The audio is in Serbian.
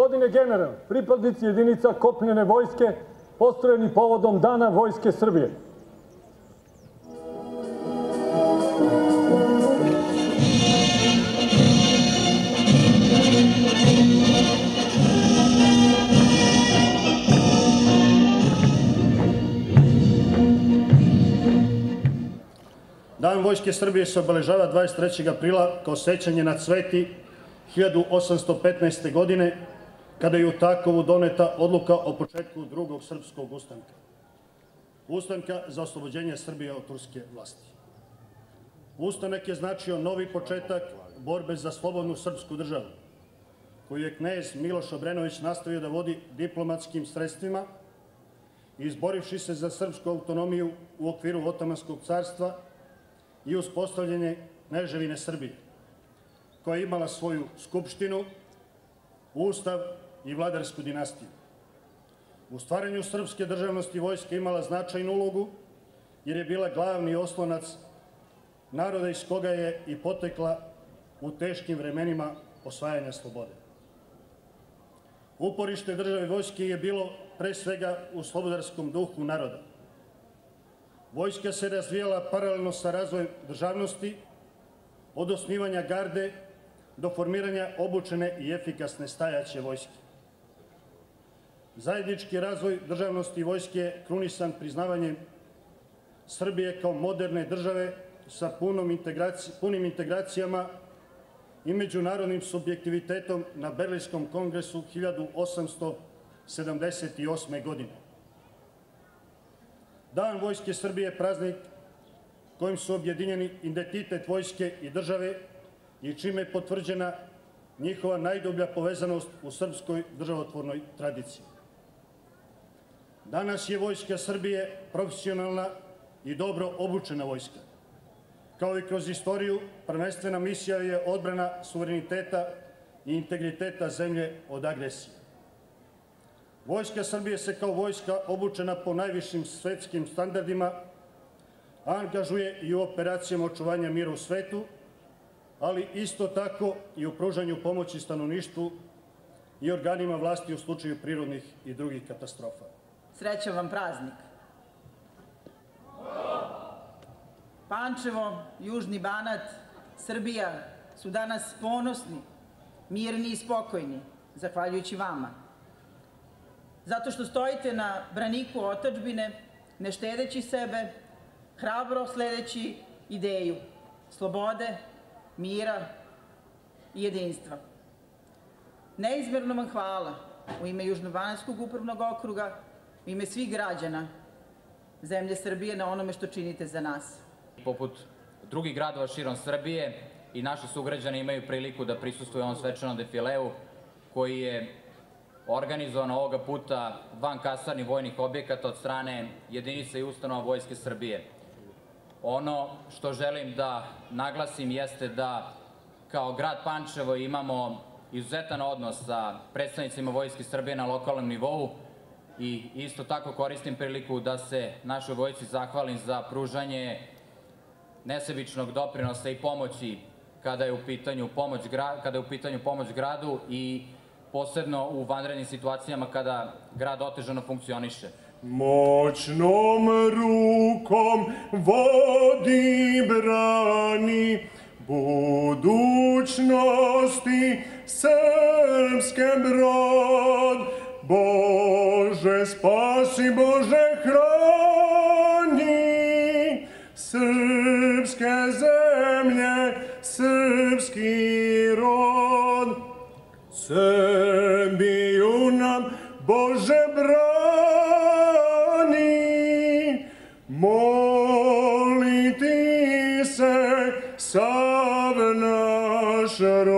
Gospodine general, pripadnici jedinica kopnene vojske postrojeni povodom Dana Vojske Srbije. Dan Vojske Srbije se obeležava 23. aprila kao sećanje na Cveti 1815. godine, kada je u Takovu doneta odluka o početku drugog srpskog ustanka. Ustanka za oslobođenje Srbije od turske vlasti. Ustanak je značio novi početak borbe za slobodnu srpsku državu, koju je knez Miloš Obrenović nastavio da vodi diplomatskim sredstvima, izborivši se za srpsku autonomiju u okviru Otomanskog carstva i uspostavljanje Kneževine Srbije, koja je imala svoju skupštinu, ustav i vladarsku dinastiju. U stvaranju srpske državnosti vojska imala značajnu ulogu, jer je bila glavni oslonac naroda iz koga je i potekla u teškim vremenima osvajanja slobode. Uporište države vojske je bilo pre svega u slobodarskom duhu naroda. Vojska se razvijala paralelno sa razvojem državnosti, od osnivanja garde do formiranja obučene i efikasne stajaće vojske. Zajednički razvoj državnosti vojske je krunisan priznavanjem Srbije kao moderne države sa punim integracijama i međunarodnim subjektivitetom na Berlinskom kongresu 1878. godine. Dan Vojske Srbije je praznik kojim su objedinjeni identitet vojske i države i čime je potvrđena njihova najdublja povezanost u srpskoj državotvornoj tradiciji. Danas je Vojska Srbije profesionalna i dobro obučena vojska. Kao i kroz istoriju, prvenstvena misija je odbrana suvereniteta i integriteta zemlje od agresije. Vojska Srbije se kao vojska obučena po najvišim svetskim standardima angažuje i u operacijama očuvanja mira u svetu, ali isto tako i u pružanju pomoći stanovništvu i organima vlasti u slučaju prirodnih i drugih katastrofa. Srećan vam praznik! Pančevo, Južni Banat, Srbija su danas ponosni, mirni i spokojni, zahvaljujući vama. Zato što stojite na braniku otadžbine, ne štedeći sebe, hrabro sledeći ideju slobode, mira i jedinstva. Neizmerno vam hvala u ime Južnobanatskog upravnog okruga, u ime svih građana zemlje Srbije na onome što činite za nas. Poput drugih gradova širom Srbije, i naši sugrađani imaju priliku da prisustvuju ovom svečanom defileu koji je organizovan ovoga puta van kasarni vojnih objekata od strane jedinica i ustanova Vojske Srbije. Ono što želim da naglasim jeste da kao grad Pančevo imamo izuzetan odnos sa predstavnicima Vojske Srbije na lokalnom nivou i isto tako koristim priliku da se našoj vojsci zahvalim za pružanje nesebičnog doprinosa i pomoći kada je u pitanju pomoć gradu i posebno u vanrednim situacijama kada grad otežano funkcioniše. Moćnom rukom vodi brani budućnosti srpske brod. Bože spasi, Bože hrani srpske zemlje, srpski rod. Srbiju nam, Bože, brani, moliti se sav naš rod.